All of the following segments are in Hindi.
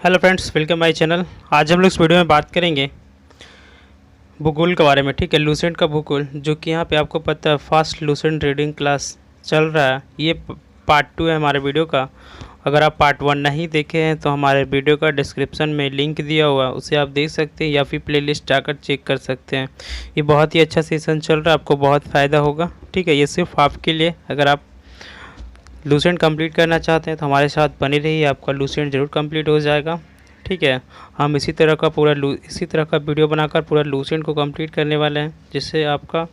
Hello friends, welcome my channel. आज हम लोग इस वीडियो में बात करेंगे भूगोल के बारे में। ठीक है, लूसेंट का भूगोल, जो कि यहाँ पे आपको पता है फास्ट लूसेंट रीडिंग क्लास चल रहा है। ये पार्ट 2 है हमारे वीडियो का। अगर आप पार्ट 1 नहीं देखे हैं तो हमारे वीडियो का डिस्क्रिप्शन में लिंक दिया हुआ है, उसे आप देख सकते हैं या फिर प्लेलिस्ट जाकर चेक कर सकते हैं। ये बहुत ही अच्छा सेशन चल रहा है, आपको बहुत फ़ायदा होगा। ठीक है, ये सिर्फ आपके लिए। अगर आप लूसेंट कंप्लीट करना चाहते हैं तो हमारे साथ बने रहिए, आपका लूसेंट ज़रूर कंप्लीट हो जाएगा। ठीक है, हम इसी तरह का वीडियो बनाकर पूरा लूसेंट को कंप्लीट करने वाले हैं, जिससे आपका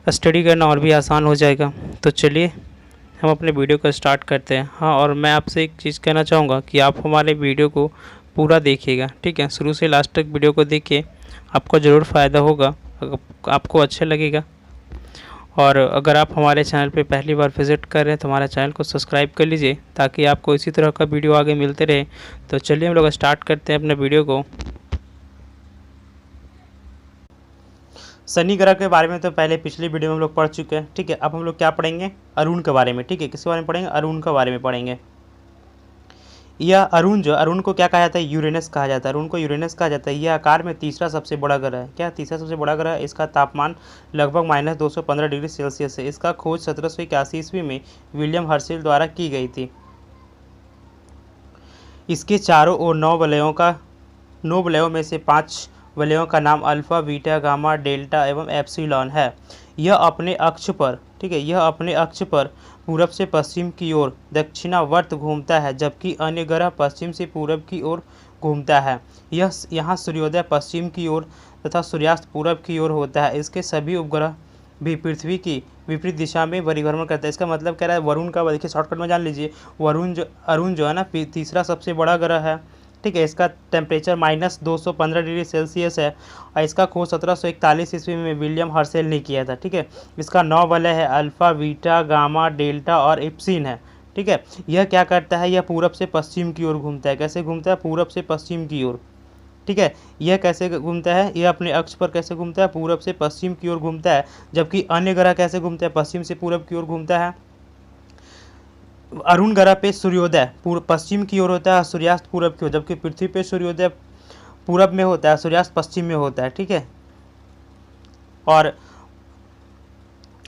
स्टडी करना और भी आसान हो जाएगा। तो चलिए हम अपने वीडियो को स्टार्ट करते हैं। हाँ, और मैं आपसे एक चीज़ कहना चाहूँगा कि आप हमारे वीडियो को पूरा देखिएगा। ठीक है, शुरू से लास्ट तक वीडियो को देखिए, आपको ज़रूर फ़ायदा होगा, आपको अच्छा लगेगा। और अगर आप हमारे चैनल पे पहली बार विज़िट कर रहे हैं तो हमारे चैनल को सब्सक्राइब कर लीजिए, ताकि आपको इसी तरह का वीडियो आगे मिलते रहे। तो चलिए हम लोग स्टार्ट करते हैं अपने वीडियो को। शनि ग्रह के बारे में तो पहले पिछली वीडियो में हम लोग पढ़ चुके हैं। ठीक है, अब हम लोग क्या पढ़ेंगे? अरुण के बारे में। ठीक है, किसके बारे में पढ़ेंगे? अरुण के बारे में पढ़ेंगे। यह अरुण को क्या कहा जाता है? यूरेनस कहा जाता है। अरुण को यूरेनस कहा जाता है। यह आकार में तीसरा सबसे बड़ा ग्रह है। क्या तीसरा सबसे बड़ा ग्रह है? इसका तापमान लगभग -215 डिग्री सेल्सियस है। इसका खोज 1781 ईस्वी में विलियम हर्शेल द्वारा की गई थी। इसके चारों ओर 9 वलयों में से 5 वलयों का नाम अल्फा, बीटा, गामा, डेल्टा एवं एप्सिलॉन है। यह अपने अक्ष पर ठीक है यह अपने अक्ष पर पूरब से पश्चिम की ओर दक्षिणावर्त घूमता है, जबकि अन्य ग्रह पश्चिम से पूरब की ओर घूमता है। यहाँ सूर्योदय पश्चिम की ओर तथा सूर्यास्त पूरब की ओर होता है। इसके सभी उपग्रह भी पृथ्वी की विपरीत दिशा में परिभ्रमण करता है। इसका मतलब कह रहा है वरुण का, देखिए शॉर्टकट में जान लीजिए। अरुण जो है ना, तीसरा सबसे बड़ा ग्रह है। ठीक है, इसका टेम्परेचर -215 डिग्री सेल्सियस है और इसका खोज 1741 ईस्वी में विलियम हर्शेल ने किया था। ठीक है, इसका 9 वलय है, अल्फा, बीटा, गामा, डेल्टा और इप्सिन है। ठीक है, यह क्या करता है? यह पूरब से पश्चिम की ओर घूमता है। कैसे घूमता है? पूरब से पश्चिम की ओर। ठीक है, यह कैसे घूमता है? यह अपने अक्ष पर कैसे घूमता है? पूरब से पश्चिम की ओर घूमता है। जबकि अन्य ग्रह कैसे घूमते हैं? पश्चिम से पूरब की ओर घूमता है। अरुण ग्रह पे सूर्योदय पश्चिम की ओर होता है, सूर्यास्त पूरब की ओर, जबकि पृथ्वी पे सूर्योदय पूरब में होता है, सूर्यास्त पश्चिम में होता है। ठीक है, और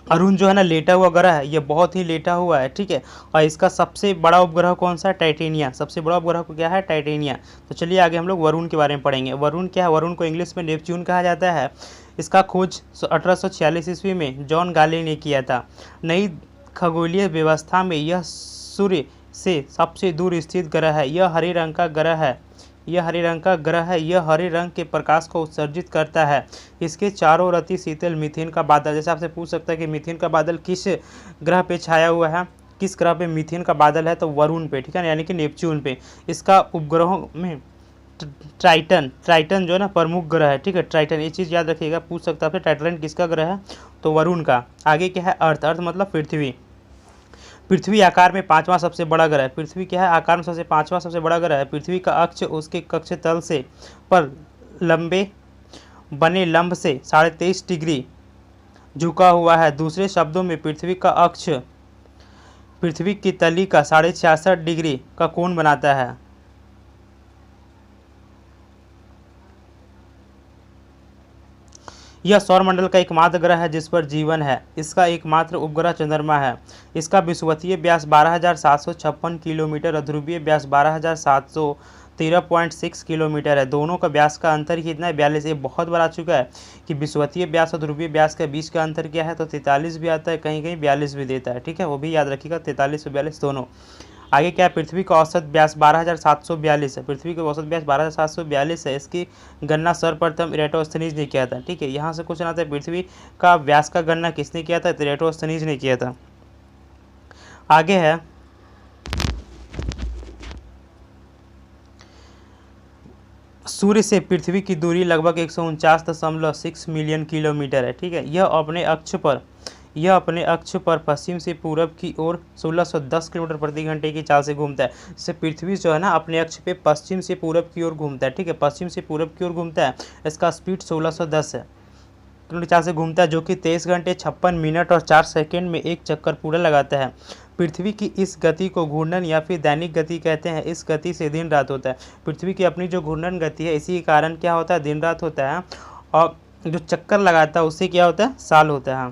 अरुण जो है ना, लेटा हुआ ग्रह है, ये बहुत ही लेटा हुआ है। ठीक है, और इसका सबसे बड़ा उपग्रह कौन सा है? टाइटेनिया। सबसे बड़ा उपग्रह को क्या है? टाइटेनिया। तो चलिए आगे हम लोग वरुण के बारे में पढ़ेंगे। वरुण क्या है? वरुण को इंग्लिश में नेपच्यून कहा जाता है। इसका खोज 1846 ईस्वी में जॉन गाले ने किया था। नई खगोलीय व्यवस्था में यह सूर्य से सबसे दूर स्थित ग्रह है। यह हरे रंग का ग्रह है। यह हरे रंग के प्रकाश को उत्सर्जित करता है। इसके चारों ओर अति शीतल मीथेन का बादल। जैसे आपसे पूछ सकता है कि मीथेन का बादल किस ग्रह पे छाया हुआ है, किस ग्रह पे मीथेन का बादल है? तो वरुण पे। ठीक है, यानी कि नेपच्यून पे। इसका उपग्रहों में ट्राइटन जो है ना, प्रमुख ग्रह है। ठीक है, ट्राइटन, ये चीज़ याद रखिएगा, पूछ सकता है ट्राइटन किसका ग्रह है? तो वरुण का। आगे क्या है? अर्थ मतलब पृथ्वी। पृथ्वी आकार में 5वां सबसे बड़ा ग्रह है। पृथ्वी क्या है? आकार में 5वां सबसे बड़ा ग्रह है। पृथ्वी का अक्ष उसके कक्ष तल से पर लंबे बने लंब से 23.5 डिग्री झुका हुआ है। दूसरे शब्दों में पृथ्वी का अक्ष पृथ्वी की तली का 66.5 डिग्री का कोण बनाता है। यह सौरमंडल का एकमात्र ग्रह है जिस पर जीवन है। इसका एकमात्र उपग्रह चंद्रमा है। इसका विषुवतीय व्यास 12,756 किलोमीटर और ध्रुवीय व्यास 12,713.6 किलोमीटर है। दोनों का व्यास का अंतर कितना है? 42। ये बहुत बार आ चुका है कि विषुवतीय व्यास और ध्रुवीय व्यास के बीच का अंतर क्या है? तो 43 भी आता है, कहीं कहीं 42 भी देता है। ठीक है, वो भी याद रखिएगा, 43 और 42 दोनों। आगे क्या है? पृथ्वी का औसत व्यास 12,742 है। पृथ्वी का औसत व्यास 12,742 है। इसकी गणना सर्वप्रथम इरेटोस्थनीज ने किया था। ठीक है, यहाँ से क्वेश्चन आता है पृथ्वी का व्यास का गणना किसने किया था? इरेटोस्थनीज ने किया था। आगे है सूर्य से पृथ्वी की दूरी लगभग 149.6 मिलियन किलोमीटर है। ठीक है, यह अपने अक्ष पर पश्चिम से पूरब की ओर 1610 किलोमीटर प्रति घंटे की चाल से घूमता है। जैसे पृथ्वी जो है ना, अपने अक्ष पे पश्चिम से पूरब की ओर घूमता है। ठीक है, पश्चिम से पूरब की ओर घूमता है। इसका स्पीड 1610 है किलोमीटर चाल से घूमता है, जो कि 23 घंटे 56 मिनट और 4 सेकंड में एक चक्कर पूरा लगाता है। पृथ्वी की इस गति को घूर्णन या फिर दैनिक गति कहते हैं। इस गति से दिन रात होता है। पृथ्वी की अपनी जो घूर्णन गति है, इसी के कारण क्या होता है, दिन रात होता है। और जो चक्कर लगाता है उससे क्या होता है, साल होता है।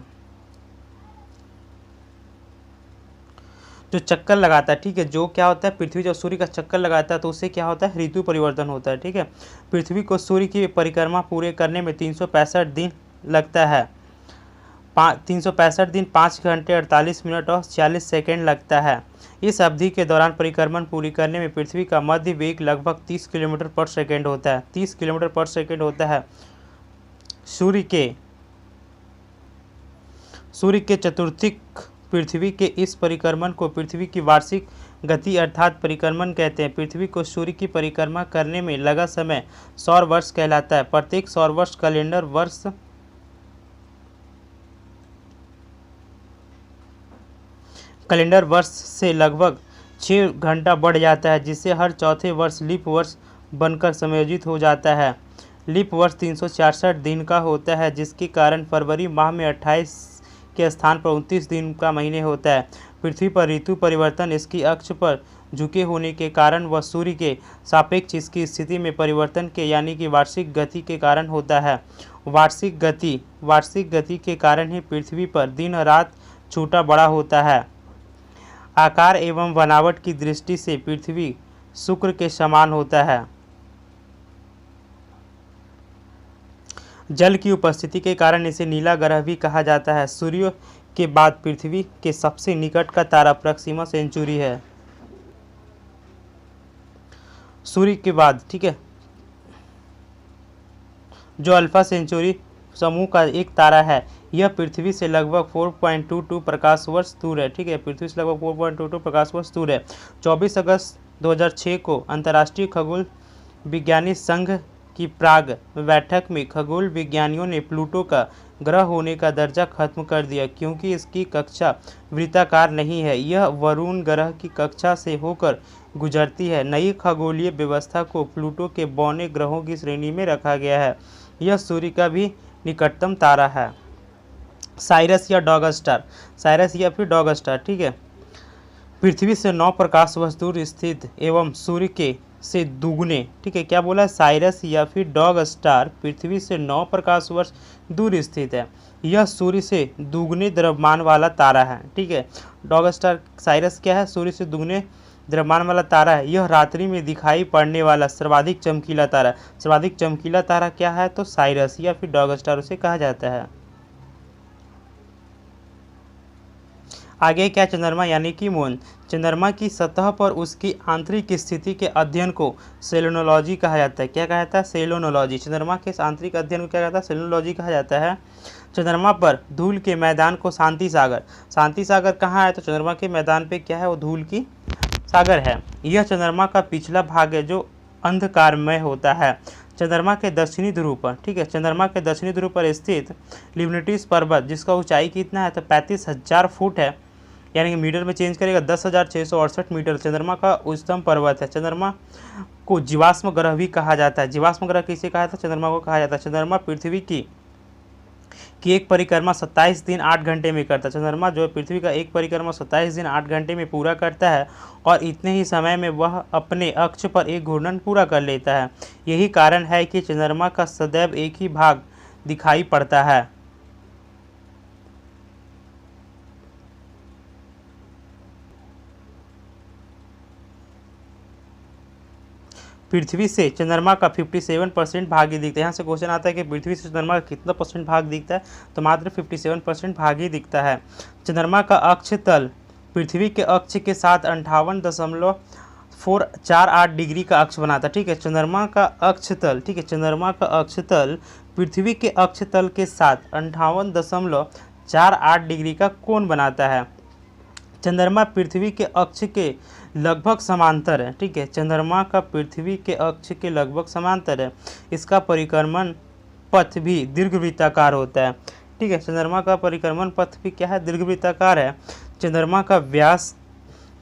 जो चक्कर लगाता है, ठीक है, जो क्या होता है, पृथ्वी जब सूर्य का चक्कर लगाता है तो उससे क्या होता है, ऋतु परिवर्तन होता है। ठीक है, पृथ्वी को सूर्य की परिक्रमा पूरे करने में 365 दिन लगता है। 365 दिन 5 घंटे 48 मिनट और 46 सेकेंड लगता है। इस अवधि के दौरान परिक्रमण पूरी करने में पृथ्वी का मध्य वेग लगभग 30 किलोमीटर पर सेकेंड होता है। 30 किलोमीटर पर सेकेंड होता है। सूर्य के चतुर्थिक पृथ्वी के इस परिक्रमण को पृथ्वी की वार्षिक गति अर्थात परिक्रमण कहते हैं। पृथ्वी को सूर्य की परिक्रमा करने में लगा समय सौर वर्ष कहलाता है। प्रत्येक सौर वर्ष कैलेंडर वर्ष से लगभग 6 घंटा बढ़ जाता है, जिससे हर चौथे वर्ष लीप वर्ष बनकर समायोजित हो जाता है। लीप वर्ष 366 दिन का होता है, जिसके कारण फरवरी माह में 28 के स्थान पर 29 दिन का महीने होता है। पृथ्वी पर ऋतु परिवर्तन इसकी अक्ष पर झुके होने के कारण व सूर्य के सापेक्ष इसकी स्थिति में परिवर्तन के यानी कि वार्षिक गति के कारण होता है। वार्षिक गति के कारण ही पृथ्वी पर दिन रात छोटा बड़ा होता है। आकार एवं बनावट की दृष्टि से पृथ्वी शुक्र के समान होता है। जल की उपस्थिति के कारण इसे नीला ग्रह भी कहा जाता है। सूर्य के बाद पृथ्वी के सबसे निकट का तारा प्रोक्सिमा सेंचुरी है। सूर्य के बाद, ठीक है, जो अल्फा सेंचुरी समूह का एक तारा है, यह पृथ्वी से लगभग 4.22 प्रकाश वर्ष दूर है। ठीक है, पृथ्वी से लगभग 4.22 प्रकाश वर्ष दूर है। 24 अगस्त 2006 को अंतर्राष्ट्रीय खगोल विज्ञानी संघ की प्राग बैठक में खगोल विज्ञानियों ने प्लूटो का ग्रह होने का दर्जा खत्म कर दिया, क्योंकि इसकी कक्षा वृत्ताकार नहीं है। यह वरुण ग्रह की कक्षा से होकर गुजरती है। नई खगोलीय व्यवस्था को प्लूटो के बौने ग्रहों की श्रेणी में रखा गया है। यह सूर्य का भी निकटतम तारा है। साइरस या फिर डॉग स्टार, ठीक है, पृथ्वी से 9 प्रकाश वर्ष दूर स्थित एवं सूर्य के से दुगने, ठीक है, क्या बोला, साइरस या फिर डॉग स्टार पृथ्वी से 9 प्रकाश वर्ष दूर स्थित है। यह सूर्य से दुगने द्रव्यमान वाला तारा है। ठीक है, डॉग स्टार साइरस क्या है, सूर्य से दुगने द्रव्यमान वाला तारा है। यह रात्रि में दिखाई पड़ने वाला सर्वाधिक चमकीला तारा। सर्वाधिक चमकीला तारा क्या है, तो साइरस या फिर डॉग स्टार उसे कहा जाता है। आगे क्या, चंद्रमा यानी कि मून। चंद्रमा की सतह पर उसकी आंतरिक स्थिति के अध्ययन को सेलेनोलॉजी कहा जाता है। क्या कहा जाता है, सेलेनोलॉजी। चंद्रमा के आंतरिक अध्ययन को क्या कहता है, सेलेनोलॉजी कहा जाता है। चंद्रमा पर धूल के मैदान को शांति सागर कहाँ है, तो चंद्रमा के मैदान पे क्या है, वो धूल की सागर है। यह चंद्रमा का पिछला भाग है जो अंधकारमय होता है। चंद्रमा के दक्षिणी ध्रुव पर, ठीक है, चंद्रमा के दक्षिणी ध्रुव पर स्थित लिबर्टीज पर्वत, जिसका ऊंचाई कितना है, तो 35,000 फुट है, यानी कि मीटर में चेंज करेगा 10,668 मीटर। चंद्रमा का उच्चतम पर्वत है। चंद्रमा को जीवाश्म ग्रह भी कहा जाता है। जीवाश्म ग्रह किसे कहा जाता है, चंद्रमा को कहा जाता है। चंद्रमा पृथ्वी की एक परिक्रमा 27 दिन 8 घंटे में करता है। चंद्रमा जो है पृथ्वी का एक परिक्रमा 27 दिन 8 घंटे में पूरा करता है और इतने ही समय में वह अपने अक्ष पर एक घूर्णन पूरा कर लेता है। यही कारण है कि चंद्रमा का सदैव एक ही भाग दिखाई पड़ता है। पृथ्वी से चंद्रमा का 57% भाग ही दिखता है। यहाँ से क्वेश्चन आता है कि पृथ्वी से चंद्रमा का कितना परसेंट भाग दिखता है, तो मात्र 57% भाग ही दिखता है। चंद्रमा का अक्ष तल पृथ्वी के अक्ष के साथ 58.448 डिग्री का अक्ष बनाता है। ठीक है, चंद्रमा का अक्ष तल, ठीक है, चंद्रमा का अक्ष तल पृथ्वी के अक्ष तल के साथ 58.48 डिग्री का कोण बनाता है। चंद्रमा पृथ्वी के अक्ष के लगभग समांतर है। ठीक है, चंद्रमा का पृथ्वी के अक्ष के लगभग समांतर है। इसका परिक्रमण पथ भी दीर्घवृत्ताकार होता है। ठीक है, चंद्रमा का परिक्रमण पथ भी क्या है, दीर्घवृत्ताकार है। चंद्रमा का व्यास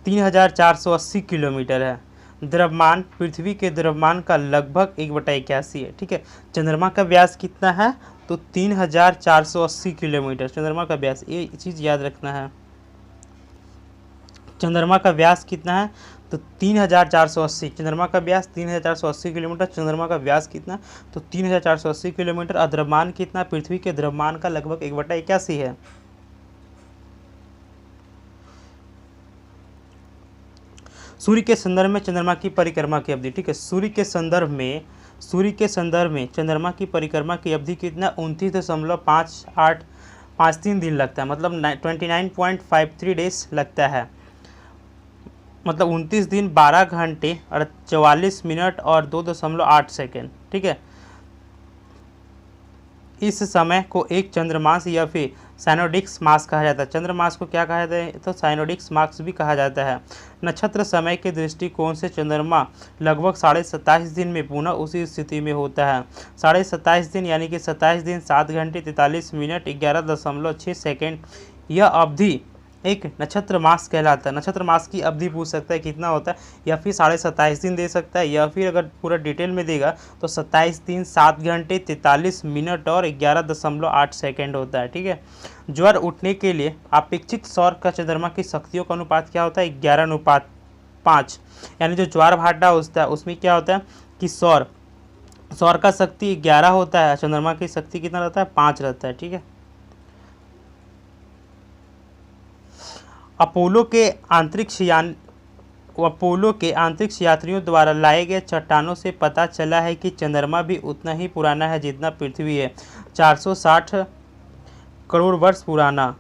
3,480 किलोमीटर है। द्रव्यमान पृथ्वी के द्रव्यमान का लगभग 1/81 है। ठीक है, चंद्रमा का व्यास कितना है, तो 3,480 किलोमीटर चंद्रमा का व्यास, ये चीज़ याद रखना है। चंद्रमा का व्यास कितना है? तो 3480। चंद्रमा का व्यास 3480 किलोमीटर। चंद्रमा का व्यास कितना? तो 3480 किलोमीटर। और द्रव्यमान कितना? पृथ्वी के द्रव्यमान का लगभग 1/81 है। सूर्य के संदर्भ में चंद्रमा की परिक्रमा की अवधि, ठीक है, सूर्य के संदर्भ में चंद्रमा की परिक्रमा की अवधि कितना? 29.5853 दिन लगता है, मतलब 29.53 डेज लगता है, मतलब 29 दिन 12 घंटे और 44 मिनट और 2.8 सेकेंड, ठीक है। इस समय को एक चंद्रमास या फिर साइनोडिक्स मास कहा जाता है। चंद्रमास को क्या कहा जाता है? तो साइनोडिक्स मास भी कहा जाता है। नक्षत्र समय के दृष्टिकोण से चंद्रमा लगभग 27.5 दिन में पुनः उसी स्थिति में होता है। 27.5 दिन यानी कि 27 दिन 7 घंटे 43 मिनट 11.6 सेकेंड। यह अवधि एक नक्षत्र मास कहलाता है। नक्षत्र मास की अवधि पूछ सकता है कितना होता है, या फिर 27.5 दिन दे सकता है, या फिर अगर पूरा डिटेल में देगा तो 27 दिन 7 घंटे 43 मिनट और 11.8 सेकेंड होता है, ठीक है। ज्वार उठने के लिए अपेक्षित सौर का चंद्रमा की शक्तियों का अनुपात क्या होता है? 11:5। यानी जो ज्वार भाटा होता है उसमें क्या होता है कि सौर का शक्ति 11 होता है, चंद्रमा की शक्ति कितना रहता है? 5 रहता है, ठीक है। अपोलो के अंतरिक्ष यात्रियों द्वारा लाए गए चट्टानों से पता चला है कि चंद्रमा भी उतना ही पुराना है जितना पृथ्वी है, 460 करोड़ वर्ष पुराना।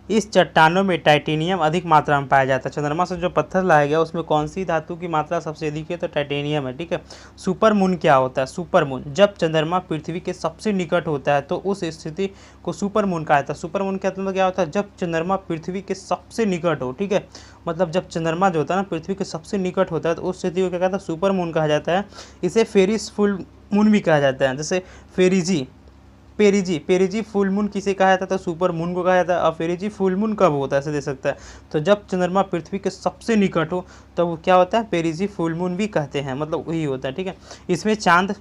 इस चट्टानों में टाइटेनियम अधिक मात्रा में पाया जाता है। चंद्रमा से जो पत्थर लाया गया उसमें कौन सी धातु की मात्रा सबसे अधिक है? तो टाइटेनियम है, ठीक है। सुपर मून क्या होता है? सुपर मून जब चंद्रमा पृथ्वी के सबसे निकट होता है तो उस स्थिति को सुपर मून कहा जाता है। सुपर मून का मतलब क्या होता है? जब चंद्रमा पृथ्वी के सबसे निकट हो, ठीक है, मतलब जब चंद्रमा जो होता है ना पृथ्वी के सबसे निकट होता है तो उस स्थिति को क्या कहता है? सुपर मून कहा जाता है। इसे फेरिस फुल मून भी कहा जाता है। जैसे पेरिजी फुल मून किसे कहा जाता है? तो सुपर मून को कहा जाता है। और पेरिजी फुल मून कब होता है ऐसे दे सकता है, तो जब चंद्रमा पृथ्वी के सबसे निकट हो तो वो क्या होता है? पेरिजी फुल मून भी कहते हैं, मतलब वही होता है, ठीक है। इसमें चांद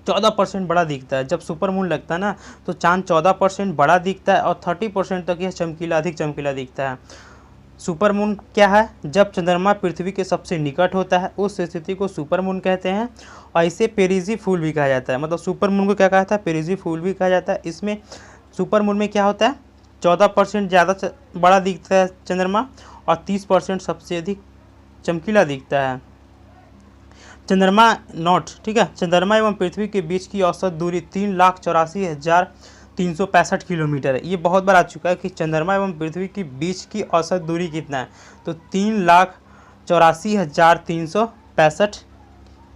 14% बड़ा दिखता है। जब सुपर मून लगता है ना तो चांद 14% बड़ा दिखता है और 30% तक यह अधिक चमकीला दिखता है। सुपर मून क्या है? जब चंद्रमा पृथ्वी के सबसे निकट होता है उस स्थिति को सुपर मून कहते हैं। और इसे पेरिजी फूल भी कहा जाता है, मतलब सुपर मून को क्या कहा जाता है? पेरिजी फूल भी कहा जाता है। इसमें सुपर मून में क्या होता है? 14% ज़्यादा बड़ा दिखता है चंद्रमा और 30% सबसे अधिक चमकीला दिखता है। चंद्रमा नॉट, ठीक है, चंद्रमा एवं पृथ्वी के बीच की औसत दूरी 3,84,365 किलोमीटर है। ये बहुत बार आ चुका है कि चंद्रमा एवं पृथ्वी के बीच की औसत दूरी कितना है? तो 3,84,365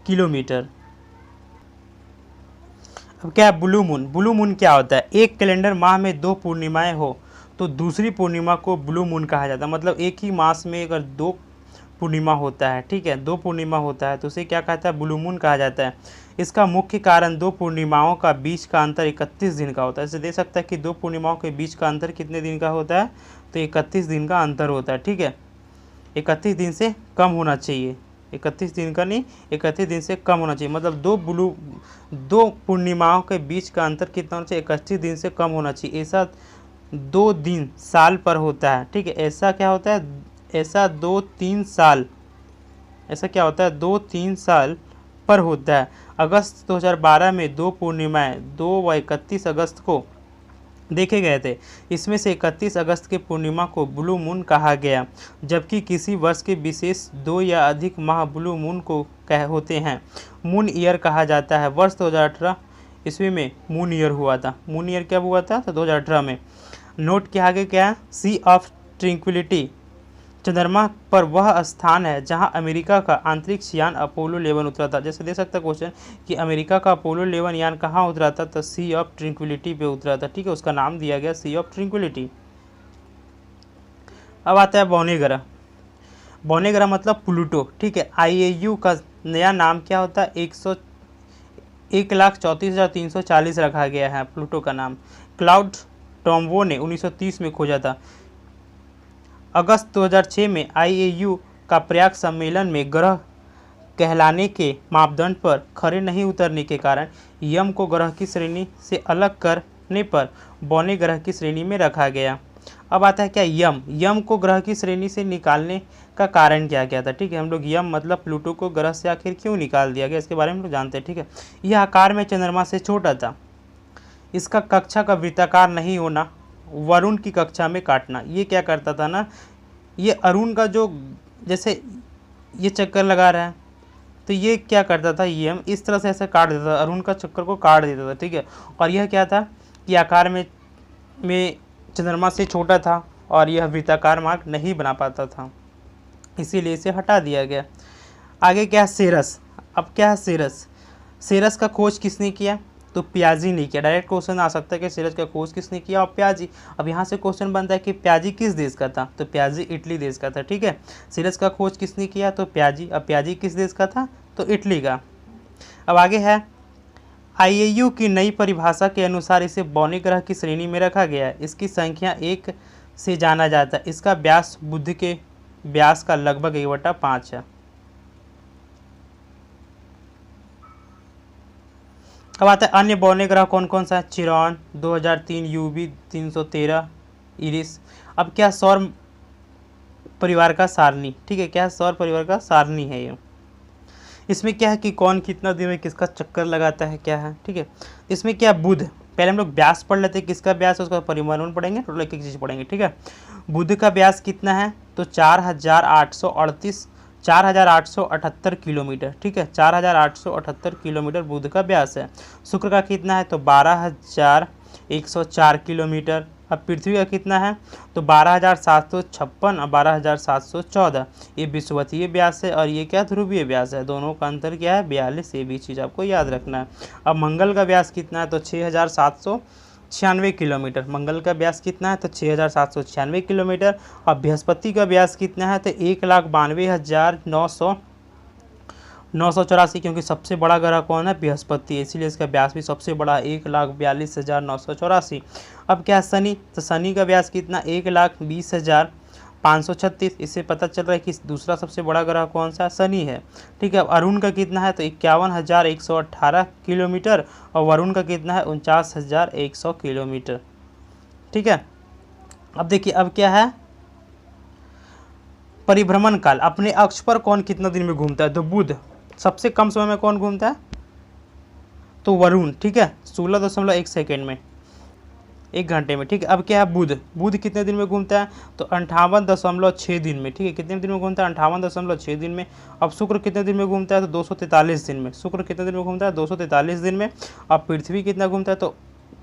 किलोमीटर। अब क्या है ब्लू मून? ब्लू मून क्या होता है? एक कैलेंडर माह में 2 पूर्णिमाएं हो तो दूसरी पूर्णिमा को ब्लू मून कहा जाता है। मतलब एक ही मास में अगर 2 पूर्णिमा होता है, ठीक है, 2 पूर्णिमा होता है तो उसे क्या कहता है? ब्लू मून कहा जाता है। इसका मुख्य कारण 2 पूर्णिमाओं का बीच का अंतर 31 दिन का होता है। इसे दे सकता है कि 2 पूर्णिमाओं के बीच का अंतर कितने दिन का होता है? तो 31 दिन का अंतर होता है, ठीक है। 31 दिन से कम होना चाहिए, 31 दिन का नहीं, 31 दिन से कम होना चाहिए। मतलब 2 पूर्णिमाओं के बीच का अंतर कितना होना चाहिए? 31 दिन से कम होना चाहिए। ऐसा 2 दिन साल पर होता है, ठीक है। ऐसा क्या होता है? ऐसा 2-3 साल, ऐसा क्या होता है? 2-3 साल पर होता है। अगस्त 2012 में 2 पूर्णिमाएँ 2 व 31 अगस्त को देखे गए थे। इसमें से 31 अगस्त के पूर्णिमा को ब्लू मून कहा गया, जबकि किसी वर्ष के विशेष 2 या अधिक माह ब्लू मून को होते हैं। मून ईयर कहा जाता है। वर्ष 2018 ईस्वी में मून ईयर हुआ था। मून ईयर कब हुआ था? तो 2018 में। नोट के आगे क्या है? सी ऑफ ट्रैंक्विलिटी चंद्रमा पर वह स्थान है जहां अमेरिका का अंतरिक्ष यान अपोलो 11 उतरा था। जैसे दे सकता क्वेश्चन कि अमेरिका का अपोलो 11 यान कहां उतरा था? तो सी ऑफ ट्रैंक्विलिटी पे उतरा था, ठीक है, उसका नाम दिया गया सी ऑफ ट्रैंक्विलिटी। अब आता है बौने ग्रह। बौने ग्रह मतलब प्लूटो, ठीक है। IAU का नया नाम क्या होता है? 1,34,340 रखा गया है प्लूटो का नाम। क्लाउड टॉम्बो ने 1930 में खोजा था। अगस्त 2006 में IAU का प्रयाग सम्मेलन में ग्रह कहलाने के मापदंड पर खरे नहीं उतरने के कारण यम को ग्रह की श्रेणी से अलग करने पर बौने ग्रह की श्रेणी में रखा गया। अब आता है क्या यम। यम को ग्रह की श्रेणी से निकालने का कारण क्या क्या था, ठीक है। हम लोग यम मतलब प्लूटो को ग्रह से आखिर क्यों निकाल दिया गया, इसके बारे में हम लोग जानते हैं, ठीक है। यह आकार में चंद्रमा से छोटा था, इसका कक्षा का वृत्ताकार नहीं होना, वरुण की कक्षा में काटना। ये क्या करता था ना, ये अरुण का जो जैसे ये चक्कर लगा रहा है तो ये क्या करता था, ये हम इस तरह से ऐसे काट देता था, अरुण का चक्कर को काट देता था, ठीक है। और यह क्या था कि आकार में चंद्रमा से छोटा था और यह वृत्ताकार मार्ग नहीं बना पाता था, इसीलिए इसे हटा दिया गया। आगे क्या है सेरस। अब क्या है सेरस। सेरस का खोज किसने किया, तो प्याजी ने किया। डायरेक्ट क्वेश्चन आ सकता है कि सेरस का खोज किसने किया, और प्याजी। अब यहाँ से क्वेश्चन बनता है कि प्याजी किस देश का था, तो प्याजी इटली देश का था, ठीक है। सेरस का खोज किसने किया, तो प्याजी। अब प्याजी किस देश का था, तो इटली का। अब आगे है आईएयू की नई परिभाषा के अनुसार इसे बौने ग्रह की श्रेणी में रखा गया है। इसकी संख्या 1 से जाना जाता है। इसका व्यास बुध के व्यास का लगभग 1/5 है। अब आता है अन्य बौने ग्रह कौन कौन सा है, चिरॉन 2003, यूवी 313, इरिस। अब क्या सौर परिवार का सारणी, ठीक है, क्या सौर परिवार का सारणी है ये। इसमें क्या है कि कौन कितना दिन में किसका चक्कर लगाता है, क्या है, ठीक है। इसमें क्या बुध, पहले हम लोग व्यास पढ़ लेते हैं, किसका व्यास है उसका परिमाण पढ़ेंगे, टोटल एक एक चीज़ पढ़ेंगे, ठीक है। बुध का व्यास कितना है, तो 4,878 किलोमीटर, ठीक है, 4,878 किलोमीटर बुध का व्यास है। शुक्र का कितना है, तो 12,104 किलोमीटर। अब पृथ्वी का कितना है, तो 12,756 और 12,714। ये विषुवतीय व्यास है और ये क्या ध्रुवीय व्यास है, दोनों का अंतर क्या है, 42। ये भी चीज़ आपको याद रखना है। अब मंगल का व्यास कितना है, तो 6,796 किलोमीटर। मंगल का व्यास कितना है, तो 6,796 किलोमीटर। और बृहस्पति का व्यास कितना है, तो 1,92,984, क्योंकि सबसे बड़ा ग्रह कौन है, बृहस्पति, इसीलिए इसका व्यास भी सबसे बड़ा 1,42,984। अब क्या है शनि, तो शनि का व्यास कितना, 1,20,536। इससे पता चल रहा है कि दूसरा सबसे बड़ा ग्रह कौन सा, शनि है, ठीक है। अब अरुण का कितना है, तो 51,118 किलोमीटर। और वरुण का कितना है, 49,100 किलोमीटर, ठीक है। अब देखिए अब क्या है, परिभ्रमण काल। अपने अक्ष पर कौन कितना दिन में घूमता है, तो बुध। सबसे कम समय में कौन घूमता है, तो वरुण, ठीक है, 16.1 सेकेंड में, 1 घंटे में, ठीक है। अब क्या है बुध। बुध कितने दिन में घूमता है, तो 58.6 दिन में, ठीक है। कितने दिन में घूमता है, 58.6 दिन में। अब शुक्र कितने दिन में घूमता है, तो 243 दिन में। शुक्र कितने दिन में घूमता है, 243 दिन में। अब पृथ्वी कितना घूमता है, तो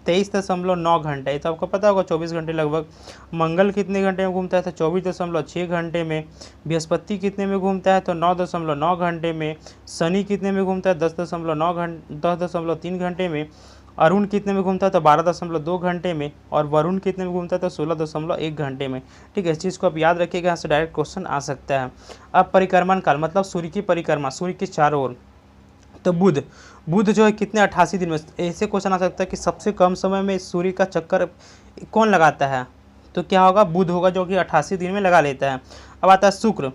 23.9 घंटे, ये तो आपको पता होगा, 24 घंटे लगभग। मंगल कितने घंटे में घूमता है, तो 24.6 घंटे में। बृहस्पति कितने में घूमता है, तो 9.9 घंटे में। शनि कितने में घूमता है, 10.3 घंटे में। अरुण कितने में घूमता है, तो 12.2 घंटे में। और वरुण कितने में घूमता है, तो 16.1 घंटे में, ठीक है। इस चीज़ को आप याद रखिएगा, यहाँ से डायरेक्ट क्वेश्चन आ सकता है। अब परिक्रमण काल मतलब सूर्य की परिक्रमा, सूर्य के चारों ओर, तो बुध। बुध जो है कितने 88 दिन में। ऐसे क्वेश्चन आ सकता है कि सबसे कम समय में सूर्य का चक्कर कौन लगाता है, तो क्या होगा, बुध होगा, जो कि 88 दिन में लगा लेता है। अब आता है शुक्र।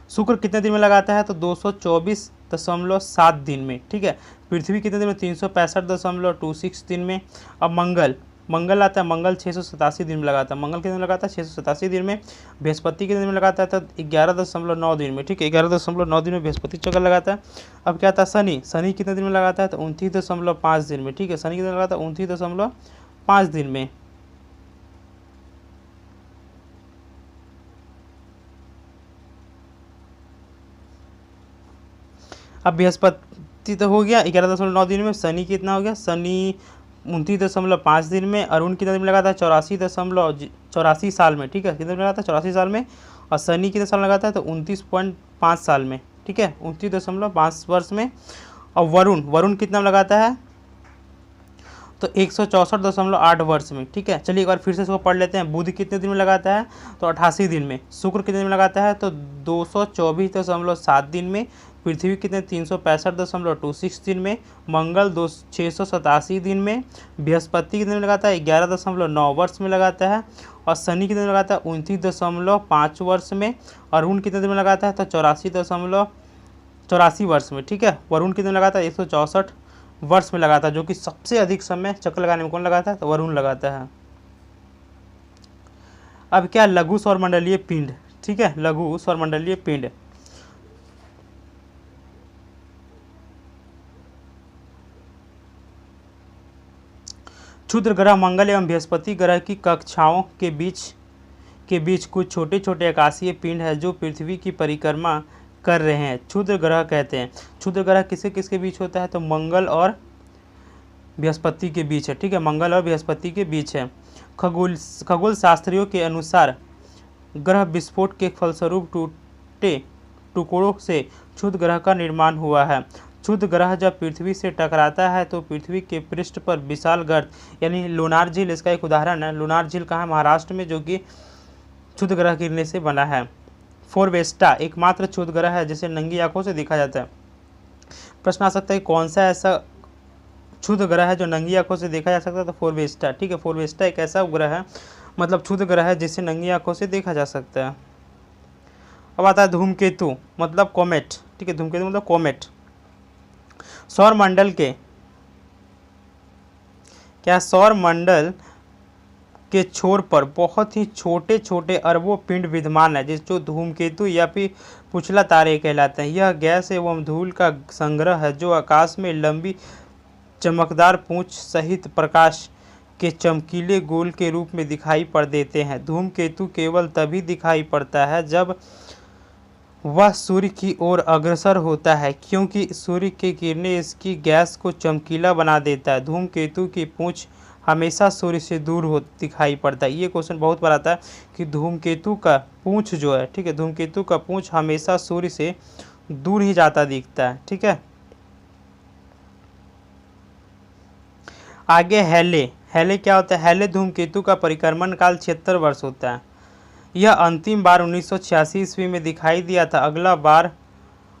शुक्र कितने दिन में लगाता है, तो 224.7 दिन में, ठीक है। पृथ्वी कितने दिन में, 365.26 दिन में। अब मंगल आता है, मंगल 687 दिन में लगाता है। मंगल कितने में लगाता है, 687 दिन में। बृहस्पति कितने दिन में लगाता है, तो 11.9 दिन में, ठीक है, 11.9 दिन में बृहस्पति चक्कर लगाता है। अब क्या आता है शनि। शनि कितने दिन में लगाता है, तो 29.5 दिन में, ठीक है। शनि कितने में लगाता है, 29.5 दिन में। अब बृहस्पति तो हो गया 11.9 दिन में। शनि कितना हो गया, शनि 29.5 दिन में। अरुण कितने दिन में लगाता है, 84 साल में, ठीक है, कितने दिन में लगाता है, 84 साल में। और शनि कितने साल में लगाता है, तो 29.5 साल में, ठीक है, 29.5 वर्ष में। और वरुण कितना में लगाता है, तो 164.8 वर्ष में, ठीक है। चलिए एक बार फिर से इसको पढ़ लेते हैं। बुध कितने दिन में लगाता है, तो 88 दिन में। शुक्र कितने दिन में लगाता है, तो 224.7 दिन में। पृथ्वी कितने, 365.26 दिन में। मंगल 687 दिन में। बृहस्पति कितने में लगाता है, 11.9 वर्ष में लगाता है। और शनि कितने में लगाता है, 29.5 वर्ष में। अरुण कितने दिन में लगाता है, तो 84 वर्ष में, ठीक है। वरुण कितने में लगाता है, 164 वर्ष में लगाता है, जो कि सबसे अधिक समय चक्कर लगाने में कौन लगाता है, तो वरुण लगाता है। अब क्या, लघु सौरमंडलीय पिंड, ठीक है, लघु सौरमंडलीय पिंड। क्षुद्र ग्रह मंगल एवं बृहस्पति ग्रह की कक्षाओं के बीच कुछ छोटे छोटे आकाशीय पिंड है जो पृथ्वी की परिक्रमा कर रहे हैं, क्षुद्र ग्रह कहते हैं। क्षुद्र ग्रह किसके किसके बीच होता है, तो मंगल और बृहस्पति के बीच है, ठीक है, मंगल और बृहस्पति के बीच है। खगोल शास्त्रियों के अनुसार ग्रह विस्फोट के फलस्वरूप टूटे टुकड़ों से क्षुद्र ग्रह का निर्माण हुआ है। क्षुद्र ग्रह जब पृथ्वी से टकराता है तो पृथ्वी के पृष्ठ पर विशाल गर्त, यानी लूनार झील इसका एक उदाहरण है। लूनार झील कहाँ, महाराष्ट्र में, जो कि क्षुद्र ग्रह गिरने से बना है। फोरवेस्टा एकमात्र क्षुद्र ग्रह है जिसे नंगी आंखों से देखा जाता है। प्रश्न आ सकता है कौन सा ऐसा क्षुद्र ग्रह है जो नंगी आंखों से देखा जा सकता है, तो फोरवेस्टा, ठीक है, फोरवेस्टा एक ऐसा उपग्रह है, मतलब क्षुद्र ग्रह है जिसे नंगी आंखों से देखा जा सकता है। अब आता है धूमकेतु, मतलब कॉमेट, ठीक है, धूमकेतु मतलब कॉमेट। सौरमंडल के छोर पर बहुत ही छोटे छोटे अरबों पिंड विद्यमान है, जिस जो धूमकेतु या फिर पुछला तारे कहलाते हैं। यह गैस एवं धूल का संग्रह है जो आकाश में लंबी चमकदार पूंछ सहित प्रकाश के चमकीले गोल के रूप में दिखाई पड़ देते हैं। धूमकेतु केवल तभी दिखाई पड़ता है जब वह सूर्य की ओर अग्रसर होता है, क्योंकि सूर्य की किरणें इसकी गैस को चमकीला बना देता है। धूमकेतु की पूंछ हमेशा सूर्य से दूर दिखाई पड़ता है। ये क्वेश्चन बहुत बार आता है कि धूमकेतु का पूंछ जो है, ठीक है, धूमकेतु का पूंछ हमेशा सूर्य से दूर ही जाता दिखता है, ठीक है। आगे हेले क्या होता है, हेले धूमकेतु का परिक्रमण काल 76 वर्ष होता है। यह अंतिम बार 1986 ईस्वी में दिखाई दिया था, अगला बार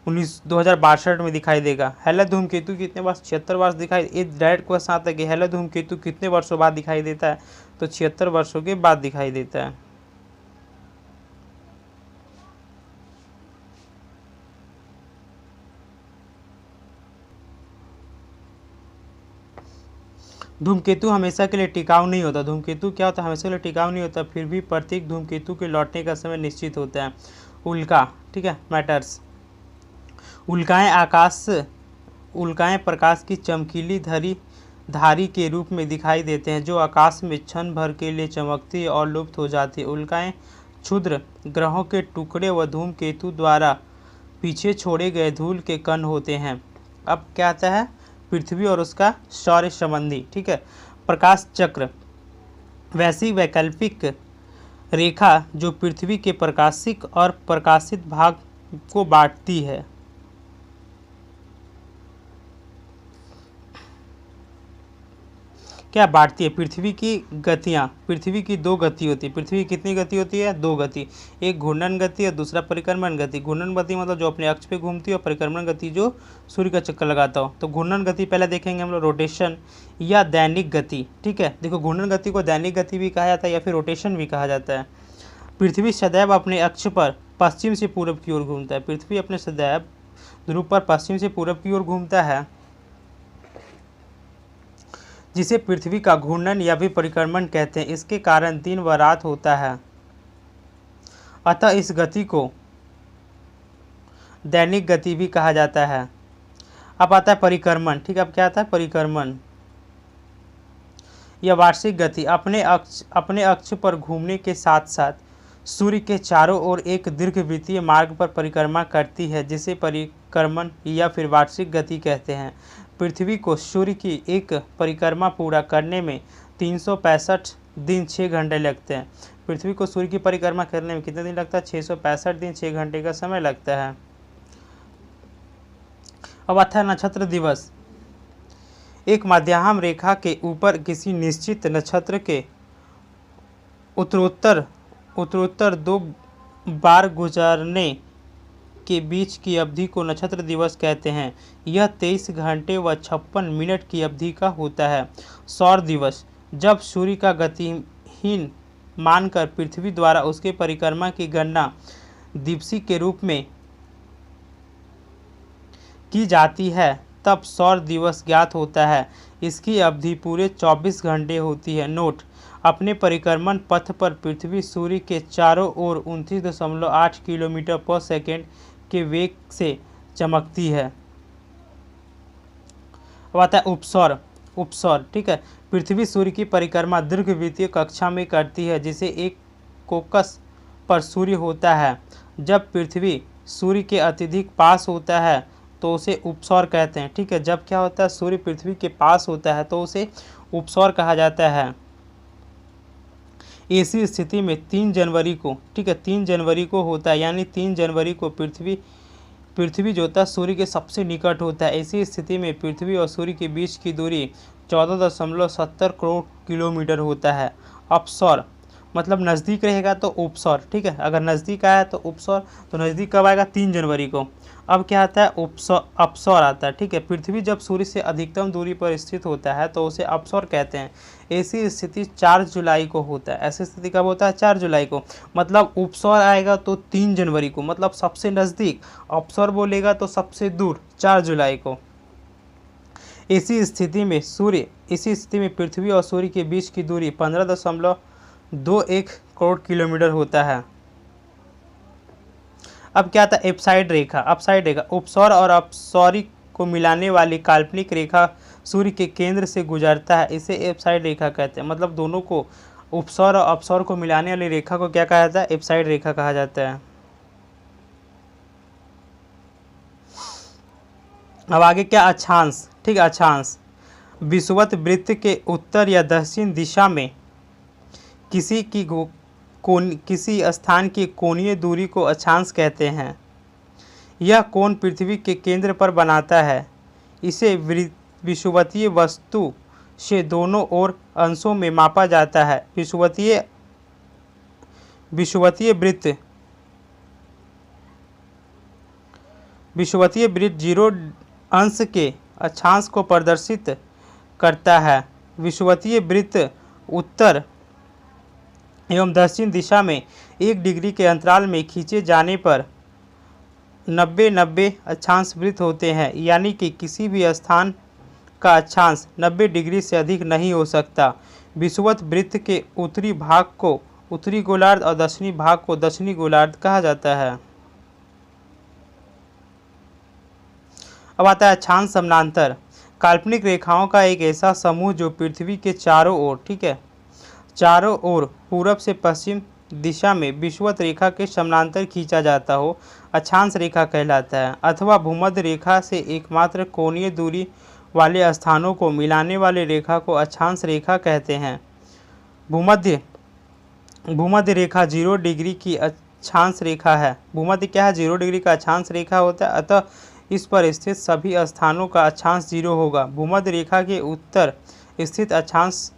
2062 में दिखाई देगा। हेले धूमकेतु कितने वर्ष, 76 वर्ष दिखाई। ये डायरेक्ट क्वेश्चन आता है कि हेले धूमकेतु कितने वर्षों बाद दिखाई देता है, तो 76 वर्षों के बाद दिखाई देता है। धूमकेतु हमेशा के लिए टिकाऊ नहीं होता। धूमकेतु क्या होता है, हमेशा के लिए टिकाऊ नहीं होता, फिर भी प्रत्येक धूमकेतु के लौटने का समय निश्चित होता है। उल्का, ठीक है, मैटर्स। उल्काएं प्रकाश की चमकीली धारी के रूप में दिखाई देते हैं जो आकाश में क्षण भर के लिए चमकती और लुप्त हो जाती है। उल्काएं क्षुद्र ग्रहों के टुकड़े व धूमकेतु द्वारा पीछे छोड़े गए धूल के कण होते हैं। अब क्या आता है, पृथ्वी और उसका सौर संबंधी, ठीक है, प्रकाश चक्र, वैसी वैकल्पिक रेखा जो पृथ्वी के प्रकाशिक और प्रकाशित भाग को बांटती है। क्या बांटती है, पृथ्वी की गतियाँ, पृथ्वी की दो गति होती है। पृथ्वी की कितनी गति होती है, दो गति, एक घूर्णन गति और दूसरा परिक्रमण गति। घूर्णन गति मतलब जो अपने अक्ष पे घूमती है, और परिक्रमण गति जो सूर्य का चक्कर लगाता हो। तो घूर्णन गति पहले देखेंगे हम लोग, रोटेशन या दैनिक गति, ठीक है। देखो, घूर्णन गति को दैनिक गति भी कहा जाता है या फिर रोटेशन भी कहा जाता है। पृथ्वी सदैव अपने अक्ष पर पश्चिम से पूर्व की ओर घूमता है। पृथ्वी अपने सदैव ध्रुव पर पश्चिम से पूर्व की ओर घूमता है, जिसे पृथ्वी का घूर्णन या भी परिक्रमण कहते हैं। इसके कारण दिन व रात होता है, अतः इस गति को दैनिक गति भी कहा जाता है। अब आता है परिक्रमण, ठीक है। अब क्या आता है, परिक्रमण या वार्षिक गति अपने अक्ष पर घूमने के साथ साथ सूर्य के चारों ओर एक दीर्घवृत्तीय मार्ग पर परिक्रमा करती है, जिसे परिक्रमण या फिर वार्षिक गति कहते हैं। पृथ्वी को सूर्य की एक परिक्रमा पूरा करने में 365 दिन 6 घंटे लगते हैं। पृथ्वी को सूर्य की परिक्रमा करने में कितने दिन लगता है, 665 दिन 6 घंटे का समय लगता है। अब आता है नक्षत्र दिवस। एक मध्याह्न रेखा के ऊपर किसी निश्चित नक्षत्र के उत्तरोत्तर 2 बार गुजरने के बीच की अवधि को नक्षत्र दिवस कहते हैं। यह 23 घंटे व 56 मिनट की अवधि का होता है। सौर दिवस, जब सूर्य का गतिहीन मानकर पृथ्वी द्वारा उसके परिक्रमा की गणना दिवसीय के रूप में की जाती है, तब सौर दिवस ज्ञात होता है। इसकी अवधि पूरे 24 घंटे होती है। नोट, अपने परिक्रमण पथ पर पृथ्वी सूर्य के चारों ओर 29.8 किलोमीटर पर सेकेंड के वेग से चमकती है। अब आता है उपसौर। उपसौर, ठीक है, पृथ्वी सूर्य की परिक्रमा दीर्घवृत्तीय कक्षा में करती है, जिसे एक फोकस पर सूर्य होता है। जब पृथ्वी सूर्य के अत्यधिक पास होता है तो उसे उपसौर कहते हैं। ठीक है, जब क्या होता है, सूर्य पृथ्वी के पास होता है तो उसे उपसौर कहा जाता है। ऐसी स्थिति में 3 जनवरी को, ठीक है, 3 जनवरी को होता है, यानी 3 जनवरी को पृथ्वी जो होता है सूर्य के सबसे निकट होता है। ऐसी स्थिति में पृथ्वी और सूर्य के बीच की दूरी 14.70 करोड़ किलोमीटर होता है। अपसौर मतलब नज़दीक रहेगा तो उपसौर, ठीक है, अगर नज़दीक आया तो उपसौर, तो नज़दीक कब आएगा, 3 जनवरी को। अब क्या आता है, अपसौर आता है। ठीक है, पृथ्वी जब सूर्य से अधिकतम दूरी पर स्थित होता है तो उसे अपसौर कहते हैं। ऐसी स्थिति 4 जुलाई को होता है। ऐसी स्थिति कब होता है, 4 जुलाई को। मतलब उपसौर आएगा तो 3 जनवरी को, मतलब सबसे नज़दीक। अपसौर बोलेगा तो सबसे दूर, 4 जुलाई को। इसी स्थिति में पृथ्वी और सूर्य के बीच की दूरी 15.21 करोड़ किलोमीटर होता है। अब क्या था, एपसाइड रेखा। अपसाइड रेखा उपसौर और अपसौरी को मिलाने वाली काल्पनिक रेखा सूर्य के केंद्र से गुजरता है, इसे एपसाइड रेखा कहते हैं। मतलब दोनों को, उपसौर और अपसौर को मिलाने वाली रेखा को क्या कहा जाता है, एपसाइड रेखा कहा जाता है। अब आगे क्या, अक्षांश। ठीक है, अक्षांश विषुवत वृत्त के उत्तर या दक्षिण दिशा में किसी स्थान की कोणीय दूरी को अक्षांश कहते हैं। यह कोण पृथ्वी के केंद्र पर बनाता है। इसे विषुवतीय वस्तु से दोनों ओर अंशों में मापा जाता है। विषुवतीय वृत्त 0 अंश के अक्षांश को प्रदर्शित करता है। विषुवतीय वृत्त उत्तर एवं दक्षिण दिशा में 1 डिग्री के अंतराल में खींचे जाने पर 90 अक्षांश वृत्त होते हैं, यानी कि किसी भी स्थान का अक्षांश 90 डिग्री से अधिक नहीं हो सकता। विषुवत वृत्त के उत्तरी भाग को उत्तरी गोलार्ध और दक्षिणी भाग को दक्षिणी गोलार्ध कहा जाता है। अब आता है अक्षांश समानांतर। काल्पनिक रेखाओं का एक ऐसा समूह जो पृथ्वी के चारों ओर, ठीक है, चारों ओर पूरब से पश्चिम दिशा में विषुवत रेखा के समानांतर खींचा जाता हो, अक्षांश रेखा कहलाता है। अथवा भूमध्य रेखा से एकमात्र कोणीय दूरी वाले स्थानों को मिलाने वाली रेखा को अक्षांश रेखा कहते हैं। भूमध्य रेखा 0 डिग्री की अक्षांश रेखा है। भूमध्य क्या है, 0 डिग्री का अक्षांश रेखा होता है, अतः इस पर स्थित सभी स्थानों का अक्षांश 0 होगा। भूमध्य रेखा के उत्तर स्थित अक्षांश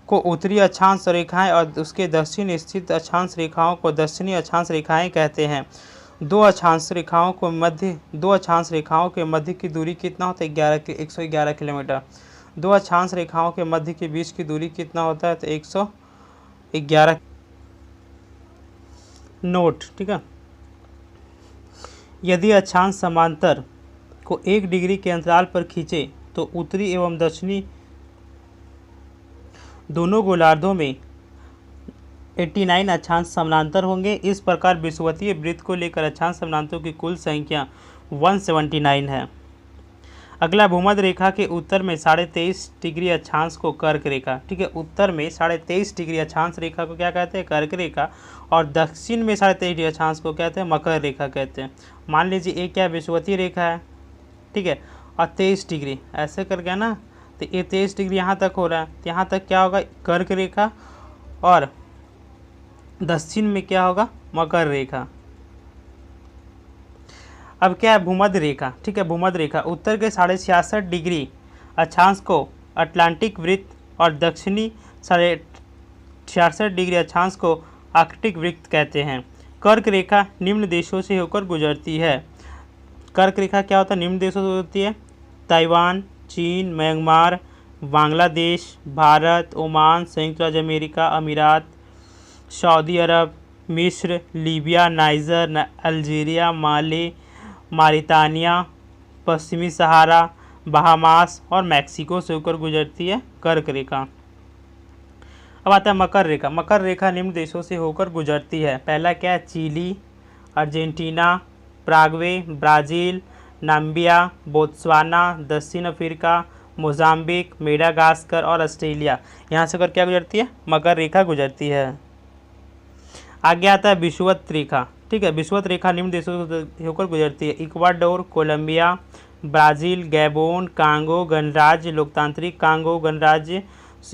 को उत्तरी अक्षांश रेखाएं और उसके दक्षिण स्थित अक्षांश रेखाओं को दक्षिणी अक्षांश रेखाएं कहते हैं। दो अक्षांश रेखाओं के मध्य की दूरी कितना होता है, 111 किलोमीटर। दो अक्षांश रेखाओं के मध्य के बीच की दूरी कितना होता है, तो 111 नोट। ठीक है, यदि अक्षांश समांतर को 1 डिग्री के अंतराल पर खींचे तो उत्तरी एवं दक्षिणी दोनों गोलार्धों में 89 अक्षांश समानांतर होंगे। इस प्रकार विषुवतीय वृत्त को लेकर अक्षांश समानांतरों की कुल संख्या 179 है। अगला, भूमध्य रेखा के उत्तर में 23.5 डिग्री अक्षांश को कर्क रेखा। ठीक है, उत्तर में 23.5 डिग्री अक्षांश रेखा को क्या कहते हैं, कर्क रेखा, और दक्षिण में 23.5 डिग्री अक्षांश को कहते हैं, मकर रेखा कहते हैं। मान लीजिए एक क्या विषुवतीय रेखा है, ठीक है, और 23 डिग्री ऐसे करके ना, तो ये 23 डिग्री यहाँ तक हो रहा है, तो यहाँ तक क्या होगा, कर्क रेखा, और दक्षिण में क्या होगा, मकर रेखा। अब क्या है, भूमध्य रेखा। ठीक है, भूमध्य रेखा उत्तर के 66.5 डिग्री अक्षांश को अटलांटिक वृत्त और दक्षिणी 66 डिग्री अक्षांश को आर्कटिक वृत्त कहते हैं। कर्क रेखा निम्न देशों से होकर गुजरती है। कर्क रेखा क्या होता है, निम्न देशों से होती है, ताइवान, चीन, म्यांमार, बांग्लादेश, भारत, ओमान, संयुक्त राज्य अमेरिका, अमीरात, सऊदी अरब, मिस्र, लीबिया, नाइजर, अल्जीरिया, माली, मारितानिया, पश्चिमी सहारा, बहामास और मैक्सिको से होकर गुजरती है कर्क रेखा। अब आता है मकर रेखा। मकर रेखा निम्न देशों से होकर गुजरती है। पहला क्या है, Chile, Argentina, Paraguay, Brazil, Namibia, Botswana, दक्षिण अफ्रीका, मोजाम्बिक, मेडागास्कर और ऑस्ट्रेलिया। यहाँ से होकर क्या गुजरती है, मकर रेखा गुजरती है। आगे आता है विषुवत रेखा। ठीक है, विषुवत रेखा निम्न देशों से होकर गुजरती है। Ecuador, Colombia, Brazil, Gabon, Congo गणराज्य, लोकतांत्रिक कांगो गणराज्य,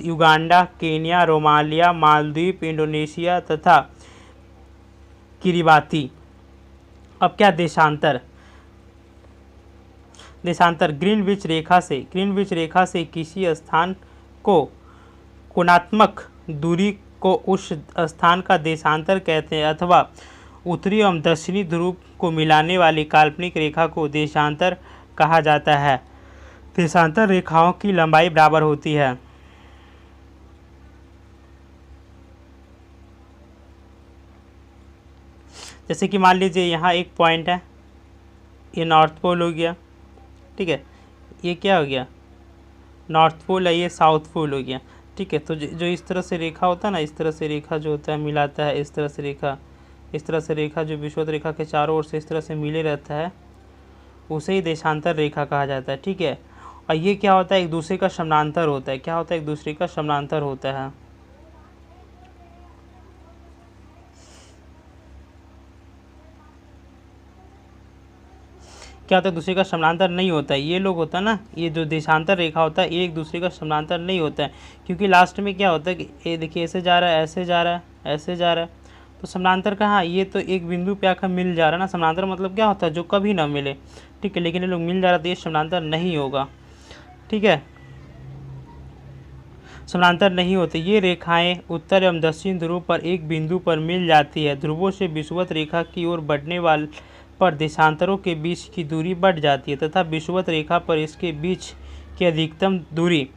युगांडा, केन्या, रोमालिया, मालदीव, इंडोनेशिया तथा किरिबाती। अब क्या देशांतर, देशांतर ग्रीनविच रेखा से किसी स्थान को कोणात्मक दूरी को उस स्थान का देशांतर कहते हैं, अथवा उत्तरी एवं दक्षिणी ध्रुव को मिलाने वाली काल्पनिक रेखा को देशांतर कहा जाता है। देशांतर रेखाओं की लंबाई बराबर होती है। जैसे कि मान लीजिए यहाँ एक पॉइंट है, ये नॉर्थ पोल हो गया। ठीक है, ये क्या हो गया, नॉर्थ पोल है, ये साउथ पोल हो गया। ठीक है, तो जो इस तरह से रेखा होता है ना, इस तरह से रेखा जो होता है मिलाता है, इस तरह से रेखा जो विषुवत रेखा के चारों ओर से इस तरह से मिले रहता है, उसे ही देशांतर रेखा कहा जाता है। ठीक है, और ये क्या होता है, एक दूसरे का समानांतर होता है। क्या होता है, एक दूसरे का समानांतर होता है। क्या होता है, दूसरे का समानांतर नहीं होता है। ये लोग होता है ना, ये जो देशांतर रेखा होता है, ये एक दूसरे का समानांतर नहीं होता है, क्योंकि लास्ट में क्या होता है कि ये देखिए ऐसे जा रहा है, ऐसे जा रहा है, ऐसे जा रहा है, तो समानांतर कहाँ, ये तो एक बिंदु पे आकर मिल जा रहा है ना। समानांतर मतलब क्या होता है, जो कभी ना मिले। ठीक है, लेकिन ये लोग मिल जा रहा है तो ये समानांतर नहीं होगा। ठीक है, समानांतर नहीं होते। ये रेखाएं उत्तर एवं दक्षिण ध्रुव पर एक बिंदु पर मिल जाती है। ध्रुवों से विषुवत रेखा की ओर बढ़ने वाले पर देशांतरों के बीच की दूरी बढ़ जाती है तथा विषुवत रेखा पर इसके बीच की अधिकतम दूरी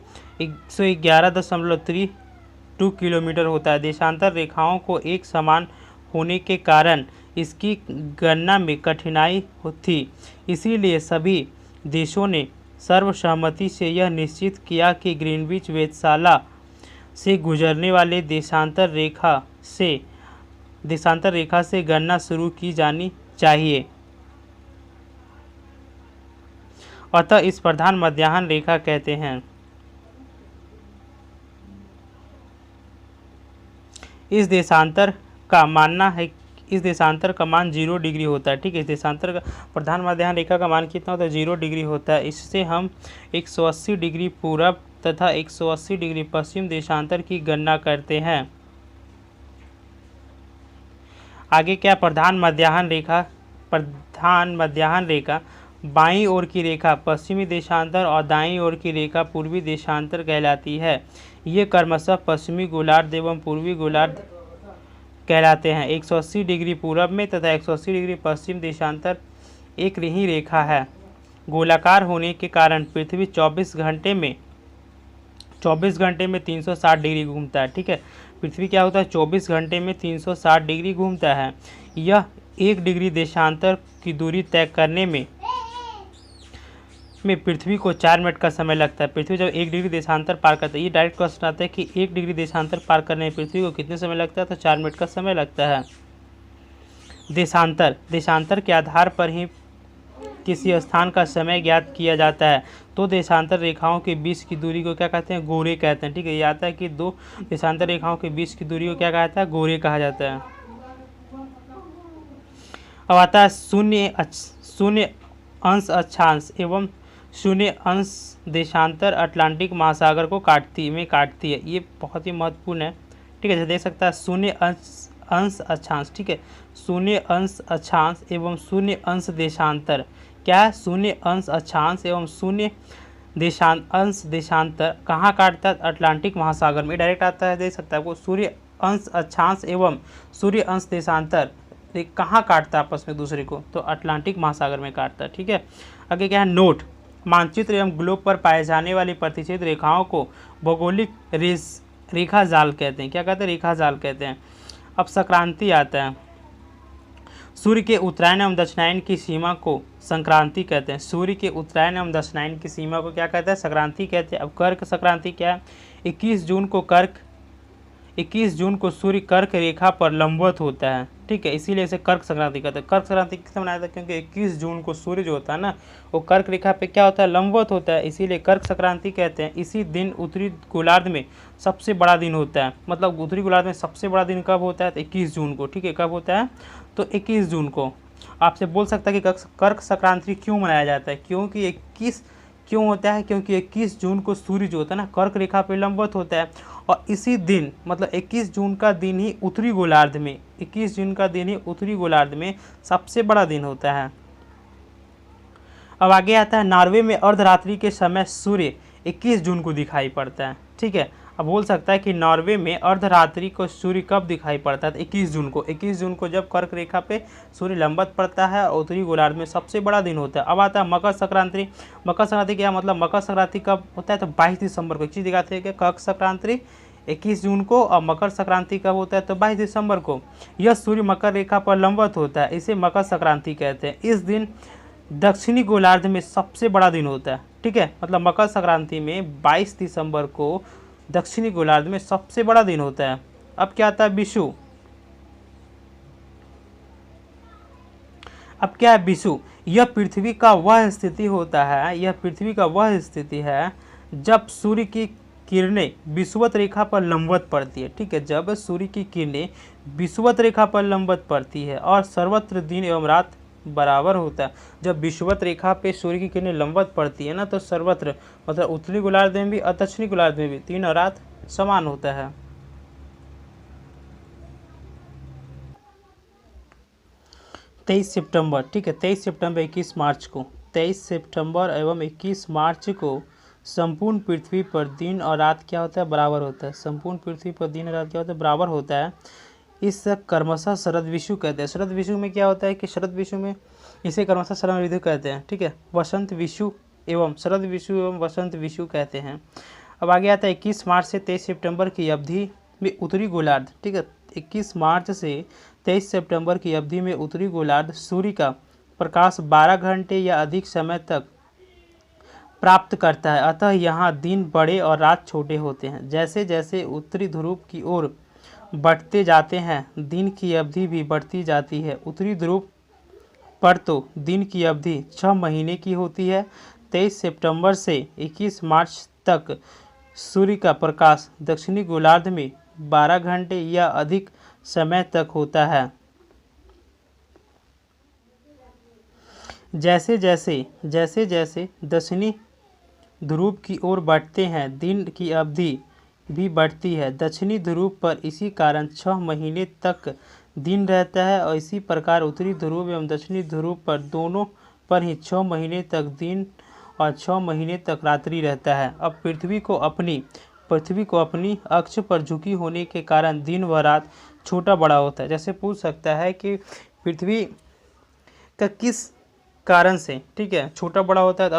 111.32 किलोमीटर होता है। देशांतर रेखाओं को एक समान होने के कारण इसकी गणना में कठिनाई थी, इसीलिए सभी देशों ने सर्वसहमति से यह निश्चित किया कि ग्रीनविच वेधशाला से गुजरने वाले देशांतर रेखा से गणना शुरू की जानी चाहिए। अतः इस प्रधान मध्याह्न रेखा कहते हैं। इस देशांतर का मानना है, इस देशांतर का मान 0 डिग्री होता है। ठीक है, इस देशांतर का प्रधान मध्याह्न रेखा का मान कितना होता है, 0 डिग्री होता है। इससे हम 180 डिग्री पूरब तथा 180 डिग्री पश्चिम देशांतर की गणना करते हैं। आगे क्या, प्रधान मध्याह्न रेखा बाईं ओर की रेखा पश्चिमी देशांतर और दाईं ओर की रेखा पूर्वी देशांतर कहलाती है। ये क्रमशः पश्चिमी गोलार्ध एवं पूर्वी गोलार्ध कहलाते हैं। 180 डिग्री पूरब में तथा 180 डिग्री पश्चिम देशांतर एक ही रेखा है। गोलाकार होने के कारण पृथ्वी 24 घंटे में 360 डिग्री घूमता है। ठीक है, पृथ्वी क्या होता है, 24 घंटे में 360 डिग्री घूमता है। यह 1 डिग्री देशांतर की दूरी तय करने में पृथ्वी को 4 मिनट का समय लगता है। पृथ्वी जब 1 डिग्री देशांतर पार करता है, ये डायरेक्ट क्वेश्चन आता है कि 1 डिग्री देशांतर पार करने में पृथ्वी को कितने समय लगता है, तो 4 मिनट का समय लगता है। देशांतर के आधार पर ही किसी स्थान का समय ज्ञात किया जाता है। तो देशांतर रेखाओं के बीच की दूरी को क्या कहते हैं, गोरे कहते हैं। ठीक है, ये आता है कि 2 देशांतर रेखाओं के बीच की दूरी को क्या कहता है, गोरे कहा जाता है। अब आता है शून्य अंश अक्षांश एवं 0 अंश देशांतर अटलांटिक महासागर को काटती है। ये बहुत ही महत्वपूर्ण है। ठीक है, जैसे देख सकता है 0 अंश अक्षांश। ठीक है, 0 अंश अक्षांश एवं 0 अंश देशांतर क्या है, 0 अंश अक्षांश एवं 0 अंश देशांतर कहाँ काटता है, अटलांटिक महासागर में डायरेक्ट आता है। देख सकता है आपको 0 अंश अक्षांश एवं 0 अंश देशांतर कहाँ काटता है आपस में दूसरे को, तो अटलांटिक महासागर में काटता है। ठीक है, आगे क्या है, नोट मानचित्र एवं ग्लोब पर पाए जाने वाली प्रतिच्छेद रेखाओं को भौगोलिक रेखा जाल कहते हैं। क्या कहते हैं, रेखा जाल कहते हैं। अब संक्रांति आता है। सूर्य के उत्तरायण एवं दक्षिणायन की सीमा को संक्रांति कहते हैं। सूर्य के उत्तरायण एवं दक्षिणायन की सीमा को क्या कहते हैं, संक्रांति कहते हैं। अब कर्क संक्रांति क्या है, 21 जून को कर्क 21 जून को सूर्य कर्क रेखा पर लंबवत होता है, ठीक है, इसीलिए इसे कर्क संक्रांति कहते हैं। कर्क संक्रांति किस मनाया था, क्योंकि 21 जून को सूर्य जो होता है ना वो कर्क रेखा पे क्या होता है, लंबवत होता है, इसीलिए कर्क संक्रांति कहते हैं। इसी दिन उत्तरी गोलार्ध में सबसे बड़ा दिन होता है, मतलब उत्तरी गोलार्ध में सबसे बड़ा दिन कब होता है, तो 21 जून को, ठीक है, कब होता है, तो 21 जून को। आपसे बोल सकता है कि कर्क संक्रांति क्यों मनाया जाता है, क्योंकि 21 क्यों होता है, क्योंकि 21 जून को सूर्य जो होता है ना कर्क रेखा पे लंबवत होता है, और इसी दिन मतलब 21 जून का दिन ही उत्तरी गोलार्ध में 21 जून का दिन ही उत्तरी गोलार्ध में सबसे बड़ा दिन होता है। अब आगे आता है, नॉर्वे में अर्धरात्रि के समय सूर्य 21 जून को दिखाई पड़ता है, ठीक है। अब बोल सकता है कि नॉर्वे में अर्धरात्रि को सूर्य कब दिखाई पड़ता है, तो 21 जून को। 21 जून को जब कर्क रेखा पे सूर्य लंबवत पड़ता है और उत्तरी गोलार्ध में सबसे बड़ा दिन होता है। अब आता है मकर संक्रांति। मकर संक्रांति क्या मतलब, मकर संक्रांति कब होता है, तो 22 दिसंबर को। एक चीज़ दिखाते हैं कि कर्क संक्रांति 21 जून को और मकर संक्रांति कब होता है, तो 22 दिसंबर को। यह सूर्य मकर रेखा पर लंबवत होता है, इसे मकर संक्रांति कहते हैं। इस दिन दक्षिणी गोलार्ध में सबसे बड़ा दिन होता है, ठीक है, मतलब मकर संक्रांति में 22 दिसंबर को दक्षिणी गोलार्ध में सबसे बड़ा दिन होता है। अब क्या आता है, विषु। अब क्या है विषु, यह पृथ्वी का वह स्थिति होता है, यह पृथ्वी का वह स्थिति है जब सूर्य की किरणें विषुवत रेखा पर लंबवत पड़ती है, ठीक है, जब सूर्य की किरणें विषुवत रेखा पर लंबवत पड़ती है और सर्वत्र दिन एवं रात बराबर होता है। जब विषुवत रेखा पे सूर्य की किरणें लंबवत पड़ती है ना, तो सर्वत्र मतलब उत्तरी गोलार्ध में भी और दक्षिणी गोलार्ध में भी दिन और रात समान होता है। तेईस सितंबर, ठीक है, 23 सितंबर 21 मार्च को, 23 सितंबर एवं 21 मार्च को संपूर्ण पृथ्वी पर दिन और रात क्या होता है, बराबर होता है। संपूर्ण पृथ्वी पर दिन और रात क्या होता है, बराबर होता है। इस क्रमशः शरद विषु कहते हैं। शरद विषु में क्या होता है कि शरद विषु में इसे क्रमशः शरद ऋतु कहते हैं, ठीक है, वसंत विषु एवं शरद विषु एवं वसंत विषु कहते हैं। अब आगे आता है 21 मार्च से 23 सितंबर की अवधि में उत्तरी गोलार्ध, ठीक है, 21 मार्च से 23 सितंबर की अवधि में उत्तरी गोलार्ध सूर्य का प्रकाश 12 घंटे या अधिक समय तक प्राप्त करता है, अतः यहाँ दिन बड़े और रात छोटे होते हैं। जैसे जैसे उत्तरी ध्रुव की ओर बढ़ते जाते हैं दिन की अवधि भी बढ़ती जाती है। उत्तरी ध्रुव पर तो दिन की अवधि 6 महीने की होती है। 23 सितंबर से 21 मार्च तक सूर्य का प्रकाश दक्षिणी गोलार्ध में 12 घंटे या अधिक समय तक होता है। जैसे जैसे दक्षिणी ध्रुव की ओर बढ़ते हैं दिन की अवधि भी बढ़ती है। दक्षिणी ध्रुव पर इसी कारण 6 महीने तक दिन रहता है और इसी प्रकार उत्तरी ध्रुव एवं दक्षिणी ध्रुव पर दोनों पर ही 6 महीने तक दिन और 6 महीने तक रात्रि रहता है। अब पृथ्वी को अपनी अक्ष पर झुकी होने के कारण दिन व रात छोटा बड़ा होता है। जैसे पूछ सकता है कि पृथ्वी का किस कारण से, ठीक है, छोटा बड़ा होता है, तो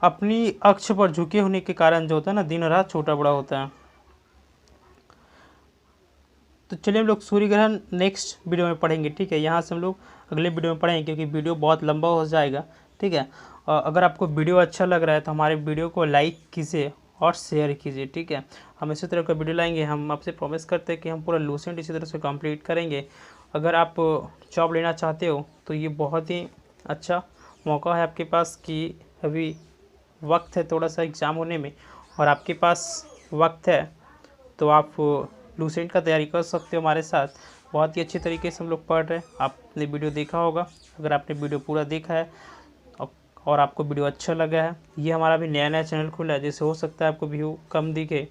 अपनी अक्ष पर झुके होने के कारण जो होता है ना, दिन और रात छोटा बड़ा होता है। तो चलिए हम लोग सूर्य ग्रहण नेक्स्ट वीडियो में पढ़ेंगे, ठीक है, यहाँ से हम लोग अगले वीडियो में पढ़ेंगे क्योंकि वीडियो बहुत लंबा हो जाएगा, ठीक है। और अगर आपको वीडियो अच्छा लग रहा है तो हमारे वीडियो को लाइक कीजिए और शेयर कीजिए, ठीक है। हम इसी तरह का वीडियो लाएंगे, हम आपसे प्रॉमिस करते हैं कि हम पूरा लूसेंट इसी तरह से कंप्लीट करेंगे। अगर आप जॉब लेना चाहते हो तो ये बहुत ही अच्छा मौका है आपके पास कि अभी वक्त है थोड़ा सा एग्ज़ाम होने में और आपके पास वक्त है, तो आप लूसेंट का तैयारी कर सकते हो हमारे साथ। बहुत ही अच्छे तरीके से हम लोग पढ़ रहे हैं। आपने वीडियो देखा होगा, अगर आपने वीडियो पूरा देखा है और आपको वीडियो अच्छा लगा है, ये हमारा भी नया चैनल खुला है, जैसे हो सकता है आपको व्यू कम दिखे,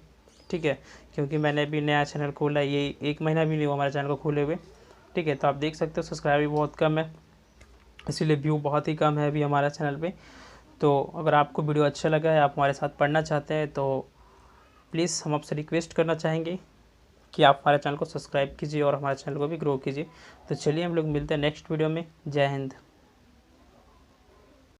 ठीक है, क्योंकि मैंने भी नया चैनल खोला है, ये 1 महीना भी नहीं हुआ हमारे चैनल को खोले हुए, ठीक है। तो आप देख सकते हो सब्सक्राइबर भी बहुत कम है, इसीलिए व्यू बहुत ही कम है अभी हमारे चैनल पे। तो अगर आपको वीडियो अच्छा लगा है, आप हमारे साथ पढ़ना चाहते हैं, तो प्लीज़ हम आपसे रिक्वेस्ट करना चाहेंगे कि आप हमारे चैनल को सब्सक्राइब कीजिए और हमारे चैनल को भी ग्रो कीजिए। तो चलिए हम लोग मिलते हैं नेक्स्ट वीडियो में। जय हिंद।